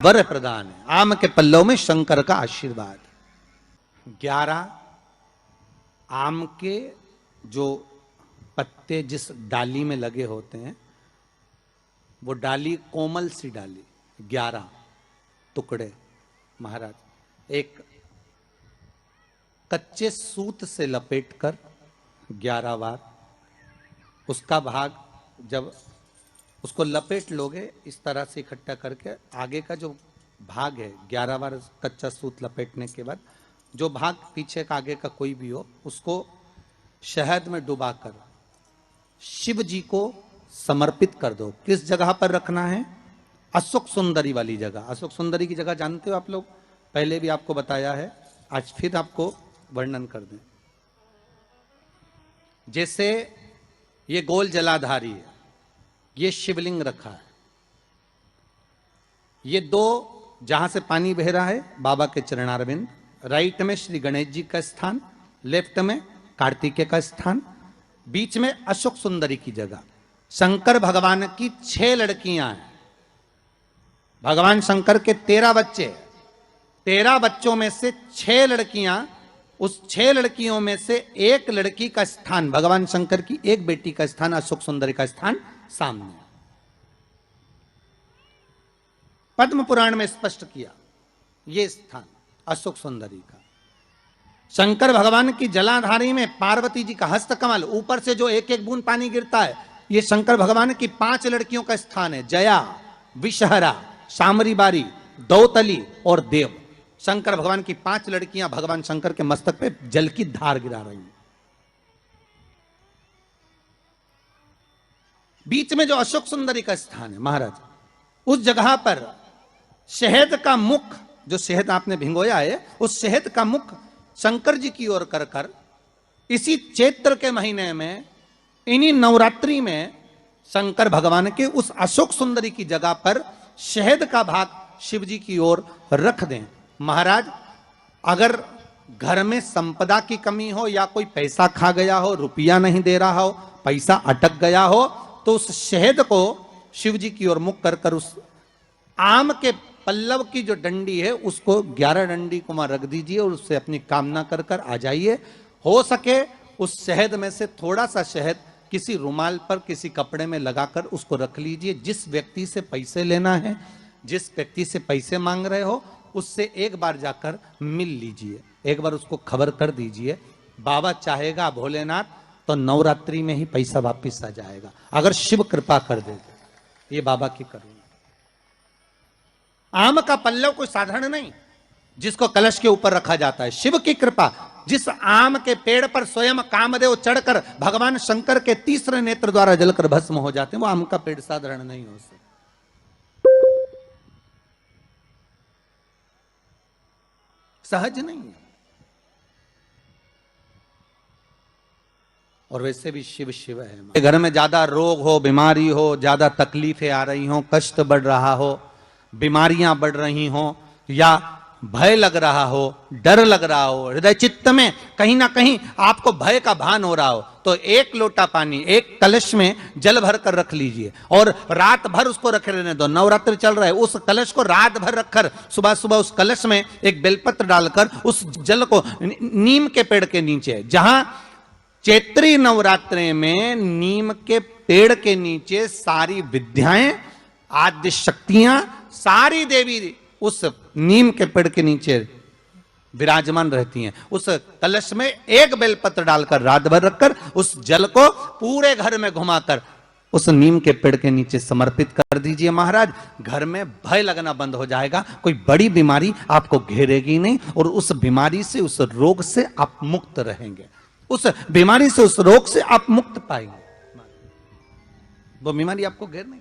वर प्रदान है। आम के पल्लव में शंकर का आशीर्वाद। 11 आम के जो पत्ते जिस डाली में लगे होते हैं वो डाली कोमल सी डाली, 11 टुकड़े महाराज एक कच्चे सूत से लपेटकर 11 बार उसका भाग, जब उसको लपेट लोगे इस तरह से इकट्ठा करके, आगे का जो भाग है 11 बार कच्चा सूत लपेटने के बाद जो भाग पीछे का आगे का कोई भी हो उसको शहद में डुबाकर शिव जी को समर्पित कर दो। किस जगह पर रखना है? अशोक सुंदरी वाली जगह। अशोक सुंदरी की जगह जानते हो आप लोग, पहले भी आपको बताया है, आज फिर आपको वर्णन कर दें। जैसे ये गोल जलाधारी है, ये शिवलिंग रखा है, ये 2 जहां से पानी बह रहा है बाबा के चरणारविंद, राइट में श्री गणेश जी का स्थान, लेफ्ट में कार्तिकेय का स्थान, बीच में अशोक सुंदरी की जगह। शंकर भगवान की 6 लड़कियां हैं। भगवान शंकर के 13 बच्चे, 13 बच्चों में से 6 लड़कियां, उस 6 लड़कियों में से एक लड़की का स्थान, भगवान शंकर की एक बेटी का स्थान, अशोक सुंदरी का स्थान सामने पद्म पुराण में स्पष्ट किया। यह स्थान अशोक सुंदरी का। शंकर भगवान की जलाधारी में पार्वती जी का हस्तकमल, ऊपर से जो एक एक बूंद पानी गिरता है, यह शंकर भगवान की 5 लड़कियों का स्थान है। जया, विषहरा, शामरी बारी, दौतली और देव। शंकर भगवान की 5 लड़कियां भगवान शंकर के मस्तक पे जल की धार गिरा रही हैं। बीच में जो अशोक सुंदरी का स्थान है महाराज, उस जगह पर शहद का मुख, जो शहद आपने भिंगोया है, उस शहद का मुख शंकर जी की ओर कर कर इसी चैत्र के महीने में, इन्हीं नवरात्रि में शंकर भगवान के उस अशोक सुंदरी की जगह पर शहद का भाग शिव जी की ओर रख दें। महाराज अगर घर में संपदा की कमी हो या कोई पैसा खा गया हो, रुपया नहीं दे रहा हो, पैसा अटक गया हो, तो उस शहद को शिव जी की ओर मुख कर कर उस आम के पल्लव की जो डंडी है उसको 11 डंडी को वहां रख दीजिए और उससे अपनी कामना कर कर आ जाइए। हो सके उस शहद में से थोड़ा सा शहद किसी रुमाल पर, किसी कपड़े में लगाकर उसको रख लीजिए। जिस व्यक्ति से पैसे लेना है, जिस व्यक्ति से पैसे मांग रहे हो, उससे एक बार जाकर मिल लीजिए, एक बार उसको खबर कर दीजिए। बाबा चाहेगा भोलेनाथ तो नवरात्रि में ही पैसा वापिस आ जाएगा, अगर शिव कृपा कर दे। ये बाबा की करुणा। आम का पल्लव कोई साधारण नहीं जिसको कलश के ऊपर रखा जाता है, शिव की कृपा। जिस आम के पेड़ पर स्वयं कामदेव चढ़कर भगवान शंकर के तीसरे नेत्र द्वारा जलकर भस्म हो जाते हैं, वो आम का पेड़ साधारण नहीं हो सकता। सहज नहीं है। और वैसे भी शिव शिव है। घर में ज्यादा रोग हो, बीमारी हो, ज्यादा तकलीफें आ रही हो, कष्ट बढ़ रहा हो, बीमारियां बढ़ रही हो, या भय लग रहा हो, डर लग रहा हो, हृदय चित्त में कहीं ना कहीं आपको भय का भान हो रहा हो, तो 1 लोटा पानी, एक कलश में जल भर कर रख लीजिए और रात भर उसको रखे रहने दो। नवरात्रि चल रहा है, उस कलश को रात भर रखकर सुबह सुबह उस कलश में एक बेलपत्र डालकर उस जल को नीम के पेड़ के नीचे, जहां चैत्री नवरात्रि में नीम के पेड़ के नीचे सारी विद्याएं, आद्य शक्तियां, सारी देवी उस नीम के पेड़ के नीचे विराजमान रहती हैं। उस कलश में एक बेलपत्र डालकर रात भर रखकर उस जल को पूरे घर में घुमाकर उस नीम के पेड़ के नीचे समर्पित कर दीजिए। महाराज घर में भय लगना बंद हो जाएगा, कोई बड़ी बीमारी आपको घेरेगी नहीं और उस बीमारी से, उस रोग से आप मुक्त रहेंगे। उस बीमारी से, उस रोग से आप मुक्त पाएंगे। वो बीमारी आपको घेर नहीं।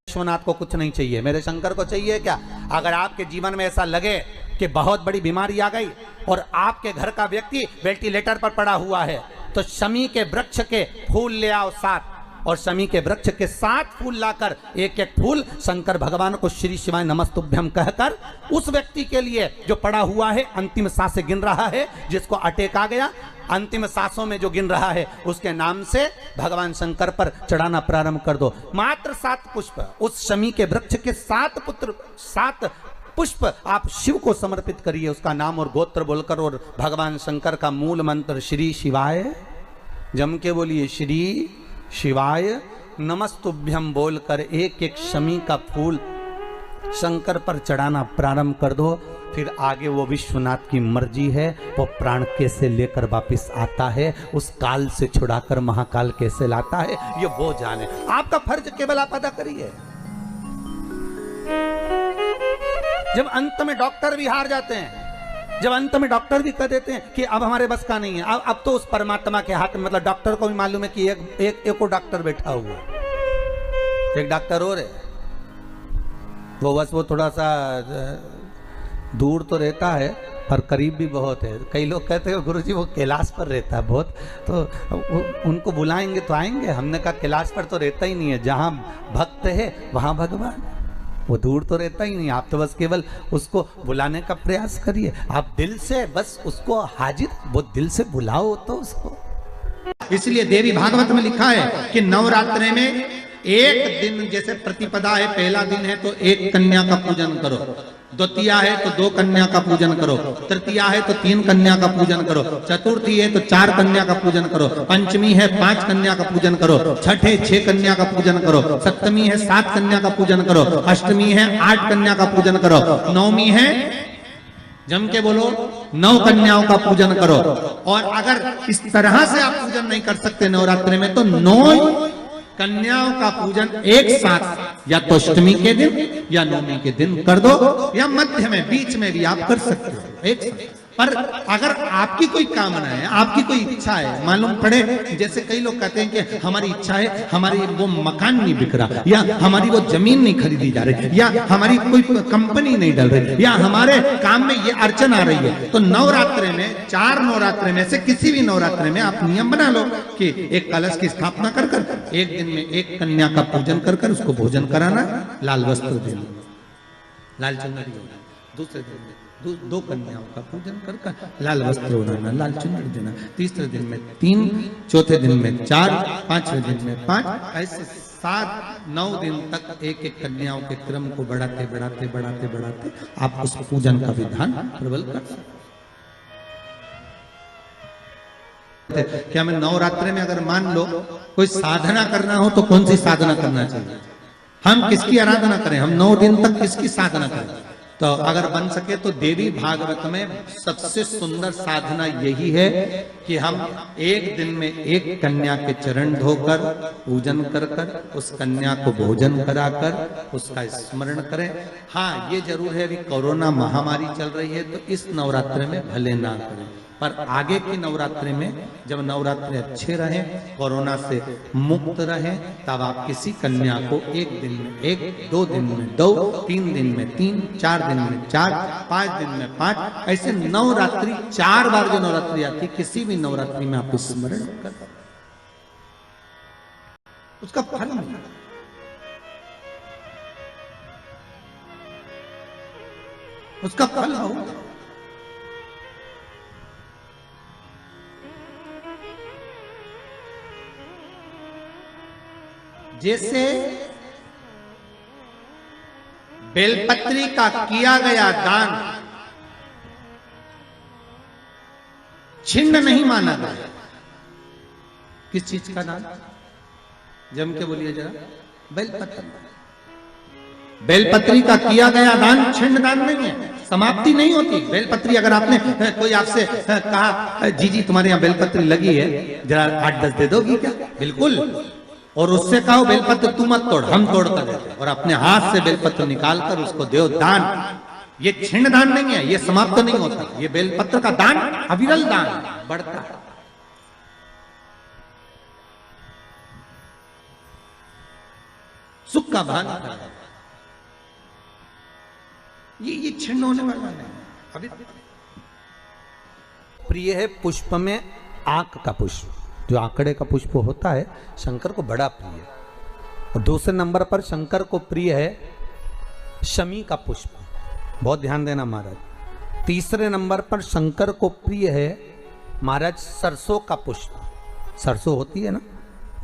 विश्वनाथ को कुछ नहीं चाहिए, मेरे शंकर को चाहिए क्या? अगर आपके जीवन में ऐसा लगे कि बहुत बड़ी बीमारी आ गई और आपके घर का व्यक्ति वेंटिलेटर पर पड़ा हुआ है, तो शमी के वृक्ष के फूल ले आओ 7, और शमी के वृक्ष के 7 फूल लाकर एक एक फूल शंकर भगवान को श्री शिवाय नमस्तुभ्यम कहकर उस व्यक्ति के लिए जो पड़ा हुआ है, अंतिम सांसें गिन रहा है, जिसको अटैक आ गया, अंतिम सांसों में जो गिन रहा है, उसके नाम से भगवान शंकर पर चढ़ाना प्रारंभ कर दो। मात्र 7 पुष्प, उस शमी के वृक्ष के 7 पुष्प आप शिव को समर्पित करिए, उसका नाम और गोत्र बोलकर, और भगवान शंकर का मूल मंत्र श्री शिवाय, जम के बोलिए श्री शिवाय नमस्तुभ्यम बोलकर एक एक शमी का फूल शंकर पर चढ़ाना प्रारंभ कर दो। फिर आगे वो विश्वनाथ की मर्जी है, वो प्राण कैसे लेकर वापिस आता है, उस काल से छुड़ाकर महाकाल कैसे लाता है, ये वो जाने। आपका फर्ज केवल आप अदा करिए। जब अंत में डॉक्टर भी हार जाते हैं, जब अंत में डॉक्टर भी कह देते हैं कि अब हमारे बस का नहीं है, अब तो उस परमात्मा के हाथ में, मतलब डॉक्टर को भी मालूम है कि एक और डॉक्टर बैठा हुआ है, एक डॉक्टर और है, वो बस वो थोड़ा सा दूर तो रहता है पर करीब भी बहुत है। कई लोग कहते हैं गुरुजी वो कैलाश पर रहता है बहुत, तो उनको बुलाएंगे तो आएंगे। हमने कहा कैलाश पर तो रहता ही नहीं है, जहाँ भक्त है वहाँ भगवान, वो दूर तो रहता ही नहीं। आप तो बस केवल उसको बुलाने का प्रयास करिए, आप दिल से बस उसको हाजिर, वो दिल से बुलाओ तो उसको। इसलिए देवी भागवत में लिखा है कि नवरात्रि में एक दिन, जैसे प्रतिपदा है, पहला दिन है तो एक कन्या का पूजन करो, द्वितीया है तो 2 कन्या का पूजन करो, तृतीया है तो 3 कन्या का पूजन करो, चतुर्थी है तो 4 कन्या का पूजन करो, पंचमी है 5 कन्या का पूजन करो, छठ है 6 कन्या का पूजन करो, सप्तमी है 7 कन्या का पूजन करो, अष्टमी है 8 कन्या का पूजन करो, नवमी है, जम के बोलो, 9 कन्याओं का पूजन करो। और अगर इस तरह से आप पूजन नहीं कर सकते नवरात्रि में, तो 9 कन्याओं का पूजन एक साथ, या तो अष्टमी के दिन या नवमी के दिन कर दो, या मध्य में, बीच में भी आप कर सकते हो एक साथ। पर अगर आपकी कोई कामना है, आपकी कोई इच्छा है, मालूम पड़े, जैसे कई लोग कहते हैं कि हमारी इच्छा है, हमारी वो मकान नहीं बिक रहा, या हमारी वो जमीन नहीं खरीदी जा रही, या हमारी कोई कंपनी नहीं डल रही, या हमारे काम में ये अड़चन आ रही है, तो नवरात्रि में, 4 नवरात्रि में से किसी भी नवरात्रि में आप नियम बना लो कि एक कलश की स्थापना कर कर एक दिन में एक कन्या का पूजन कर कर उसको भोजन कराना, लाल वस्त्र देना, लाल चुनरी देना, दूसरे दिन में 2 कन्याओं का पूजन कर कर लाल वस्त्र ओढ़ाना, लाल चुनरी देना, तीसरे दिन में 3, चौथे दिन में 4, 5वें दिन में 5, ऐसे 7-9 दिन तक एक एक कन्याओं के क्रम को बढ़ाते बढ़ाते बढ़ाते बढ़ाते आप उस पूजन का विधान प्रबल कर सकते। क्या मैं नवरात्रि में अगर मान लो कोई साधना करना हो तो कौन सी साधना करना चाहिए? हम किसकी आराधना करें? हम 9 दिन तक किसकी साधना करें? तो अगर बन सके तो देवी भागवत में सबसे सुंदर साधना यही है कि हम एक दिन में एक कन्या के चरण धोकर पूजन कर कर उस कन्या को भोजन कराकर उसका स्मरण करें। हाँ, ये जरूर है अभी कोरोना महामारी चल रही है तो इस नवरात्रि में भले ना करें, पर आगे की नवरात्रि में जब नवरात्रि अच्छे रहें, कोरोना से मुक्त रहें, तब आप किसी कन्या को एक दिन में 1, 2 दिन में 2, 3 दिन में 3, 4 दिन में 4, 5 दिन में 5, ऐसे नवरात्रि 4 बार जो नवरात्रि आती, किसी भी नवरात्रि में आप स्मरण कर उसका फल मिलेगा। उसका फल होगा। जैसे बेलपत्री का किया गया दान छिन्न नहीं माना गया। किस चीज का दान? जम के बोलिए जरा। बेलपत्री। बेलपत्री का किया गया दान छिन्न दान नहीं है, समाप्ति नहीं होती। बेलपत्री अगर आपने कोई आपसे कहा जी तुम्हारे यहाँ बेलपत्री लगी है, जरा 8-10 दे दोगी क्या? बिल्कुल। और उससे कहो बेलपत्र तू मत तोड़, हम तोड़ कर देते, और अपने हाथ से बेलपत्र निकाल कर उसको दो दान। ये छिन्न दान नहीं है, ये समाप्त नहीं होता। ये बेलपत्र का दान अविरल दान बढ़ता है। सुख का भान करता है। ये छिन्न होने वाला नहीं। अभी प्रिय है पुष्प में आंख का पुष्प। जो आंकड़े का पुष्प होता है शंकर को बड़ा प्रिय है। और दूसरे नंबर पर शंकर को प्रिय है शमी का पुष्प, बहुत ध्यान देना महाराज। तीसरे नंबर पर शंकर को प्रिय है महाराज सरसों का पुष्प। सरसों होती है ना,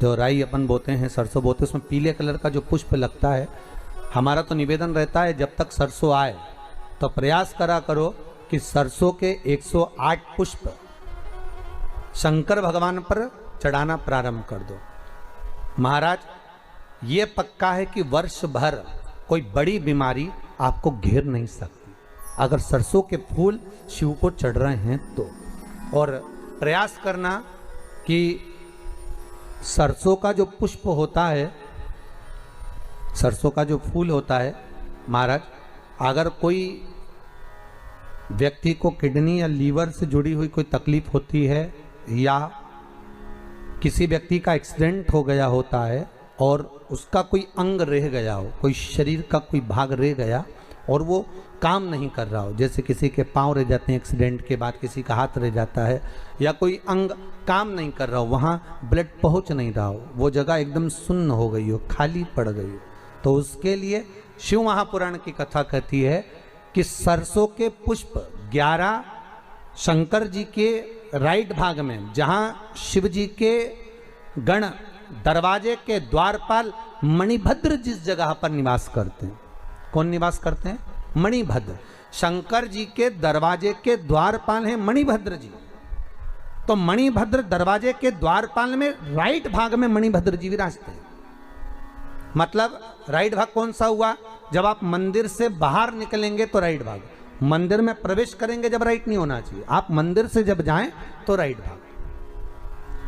जो राई अपन बोते हैं, सरसों बोते हैं, उसमें पीले कलर का जो पुष्प लगता है। हमारा तो निवेदन रहता है जब तक सरसों आए तो प्रयास करा करो कि सरसों के 108 पुष्प शंकर भगवान पर चढ़ाना प्रारंभ कर दो। महाराज ये पक्का है कि वर्ष भर कोई बड़ी बीमारी आपको घेर नहीं सकती अगर सरसों के फूल शिव को चढ़ रहे हैं तो। और प्रयास करना कि सरसों का जो पुष्प होता है, सरसों का जो फूल होता है महाराज, अगर कोई व्यक्ति को किडनी या लीवर से जुड़ी हुई कोई तकलीफ होती है या किसी व्यक्ति का एक्सीडेंट हो गया होता है और उसका कोई अंग रह गया हो, कोई शरीर का कोई भाग रह गया और वो काम नहीं कर रहा हो, जैसे किसी के पांव रह जाते हैं एक्सीडेंट के बाद, किसी का हाथ रह जाता है, या कोई अंग काम नहीं कर रहा हो, वहाँ ब्लड पहुँच नहीं रहा हो, वो जगह एकदम सुन्न हो गई हो, खाली पड़ गई हो, तो उसके लिए शिव महापुराण की कथा कहती है कि सरसों के पुष्प 11 शंकर जी के राइट भाग में, जहाँ शिव जी के गण दरवाजे के द्वारपाल मणिभद्र जिस जगह पर निवास करते हैं, कौन निवास करते हैं? मणिभद्र। शंकर जी के दरवाजे के द्वारपाल हैं मणिभद्र जी। तो मणिभद्र दरवाजे के द्वारपाल में राइट भाग में मणिभद्र जी विराजते हैं। मतलब राइट भाग कौन सा हुआ? जब आप मंदिर से बाहर निकलेंगे तो राइट भाग, मंदिर में प्रवेश करेंगे जब राइट नहीं होना चाहिए, आप मंदिर से जब जाएं तो राइट भाग।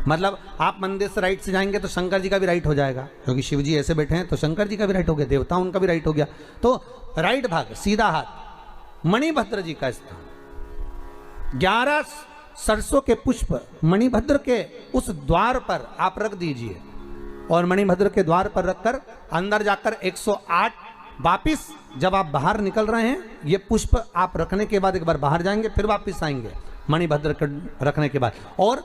मतलब आप मंदिर से राइट से जाएंगे तो शंकर जी का भी राइट हो जाएगा, क्योंकि शिव जी ऐसे बैठे हैं तो शंकर जी का भी राइट हो गया, देवता उनका भी राइट हो गया, तो राइट भाग सीधा हाथ मणिभद्र जी का स्थान। 11 सरसों के पुष्प मणिभद्र के उस द्वार पर आप रख दीजिए और मणिभद्र के द्वार पर रखकर अंदर जाकर 108 वापिस जब आप बाहर निकल रहे हैं, ये पुष्प आप रखने के बाद एक बार बाहर जाएंगे, फिर वापिस आएंगे मणिभद्र के रखने के बाद, और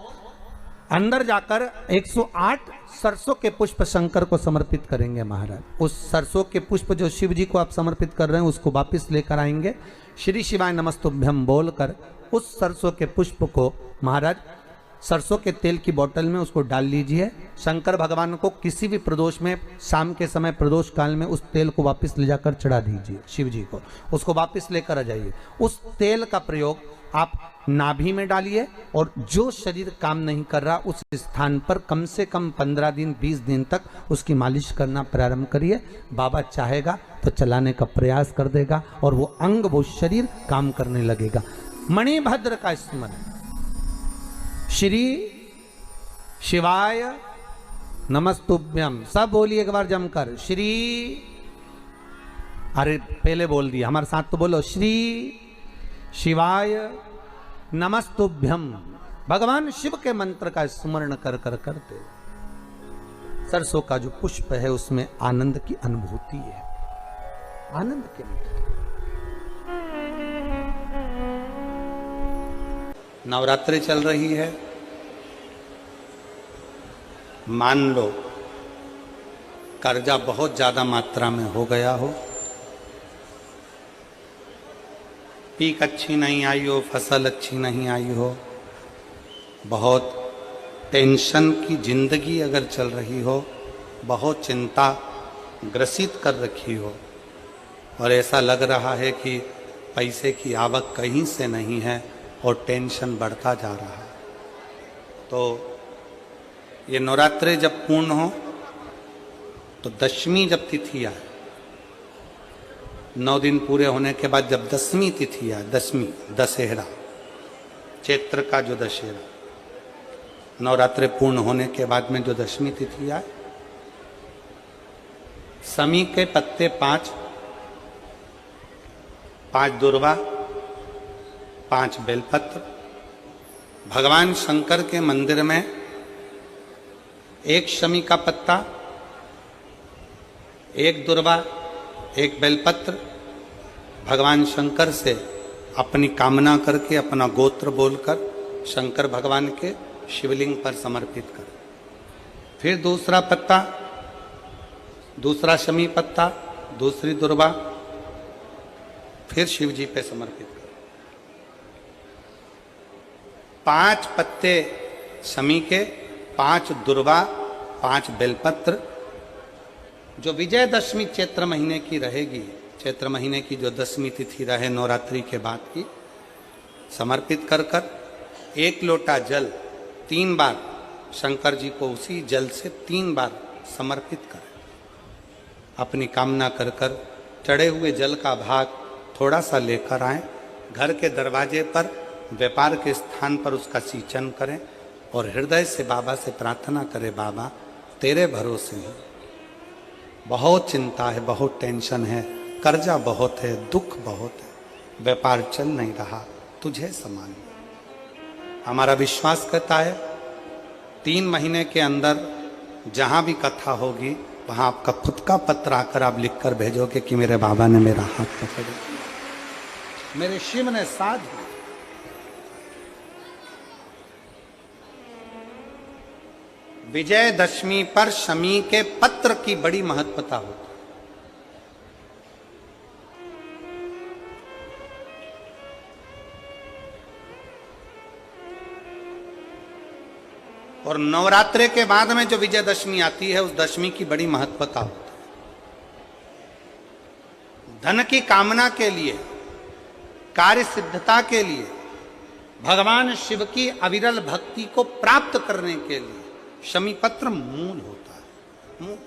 अंदर जाकर 108 सरसों के पुष्प शंकर को समर्पित करेंगे महाराज। उस सरसों के पुष्प जो शिव जी को आप समर्पित कर रहे हैं उसको वापिस लेकर आएंगे, श्री शिवाय नमस्तुभ्यम बोलकर उस सरसों के पुष्प को महाराज सरसों के तेल की बोतल में उसको डाल लीजिए। शंकर भगवान को किसी भी प्रदोष में, शाम के समय प्रदोष काल में उस तेल को वापस ले जाकर चढ़ा दीजिए शिव जी को, उसको वापस लेकर आ जाइए। उस तेल का प्रयोग आप नाभि में डालिए और जो शरीर काम नहीं कर रहा उस स्थान पर कम से कम 15 दिन 20 दिन तक उसकी मालिश करना प्रारंभ करिए। बाबा चाहेगा तो चलाने का प्रयास कर देगा और वो अंग, वो शरीर काम करने लगेगा। मणिभद्र का स्मरण, श्री शिवाय नमस्तुभ्यम, सब बोलिए एक बार जमकर, श्री, अरे पहले बोल दिया, हमारे साथ तो बोलो, श्री शिवाय नमस्तुभ्यम। भगवान शिव के मंत्र का स्मरण कर कर करते सरसों का जो पुष्प है उसमें आनंद की अनुभूति है, आनंद के नवरात्रि चल रही है। मान लो कर्जा बहुत ज्यादा मात्रा में हो गया हो, पीक अच्छी नहीं आई हो, फसल अच्छी नहीं आई हो, बहुत टेंशन की जिंदगी अगर चल रही हो, बहुत चिंता ग्रसित कर रखी हो और ऐसा लग रहा है कि पैसे की आवक कहीं से नहीं है और टेंशन बढ़ता जा रहा है, तो ये नवरात्रे जब पूर्ण हो तो दशमी जब तिथि आए, 9 दिन पूरे होने के बाद जब दसवीं तिथि आए, दसवीं दशहरा, चैत्र का जो दशहरा, नवरात्रे पूर्ण होने के बाद में जो दशमी तिथि आए, समी के पत्ते 5 दुर्वा, 5 बेलपत्र, भगवान शंकर के मंदिर में 1 शमी का पत्ता, 1 दुर्वा, 1 बेलपत्र, भगवान शंकर से अपनी कामना करके, अपना गोत्र बोलकर शंकर भगवान के शिवलिंग पर समर्पित करो। फिर दूसरा पत्ता, दूसरा शमी पत्ता, दूसरी दुर्वा, फिर शिव जी पे समर्पित करो। 5 पत्ते शमी के, 5 दुर्वा, 5 बेलपत्र, जो विजयदशमी चैत्र महीने की रहेगी, चैत्र महीने की जो 10वीं तिथि रहे नवरात्रि के बाद की, समर्पित कर कर 1 लोटा जल 3 बार शंकर जी को उसी जल से 3 बार समर्पित करें। अपनी कामना कर कर चढ़े हुए जल का भाग थोड़ा सा लेकर आए, घर के दरवाजे पर व्यापार के स्थान पर उसका सिंचन करें और हृदय से बाबा से प्रार्थना करें, बाबा तेरे भरोसे हैं, बहुत चिंता है, बहुत टेंशन है, कर्जा बहुत है, दुख बहुत है, व्यापार चल नहीं रहा, तुझे समान। हमारा विश्वास कहता है 3 महीने के अंदर जहां भी कथा होगी वहां आपका खुद का पत्र आकर आप लिखकर भेजोगे कि मेरे बाबा ने मेरा हाथ पकड़ा, मेरे शिव ने साथ दिया। विजयदशमी पर शमी के पत्र की बड़ी महत्वता होती है। और नवरात्रे के बाद में जो विजयदशमी आती है उस दशमी की बड़ी महत्वता होती है। धन की कामना के लिए, कार्य सिद्धता के लिए, भगवान शिव की अविरल भक्ति को प्राप्त करने के लिए शमी पत्र मूल होता है।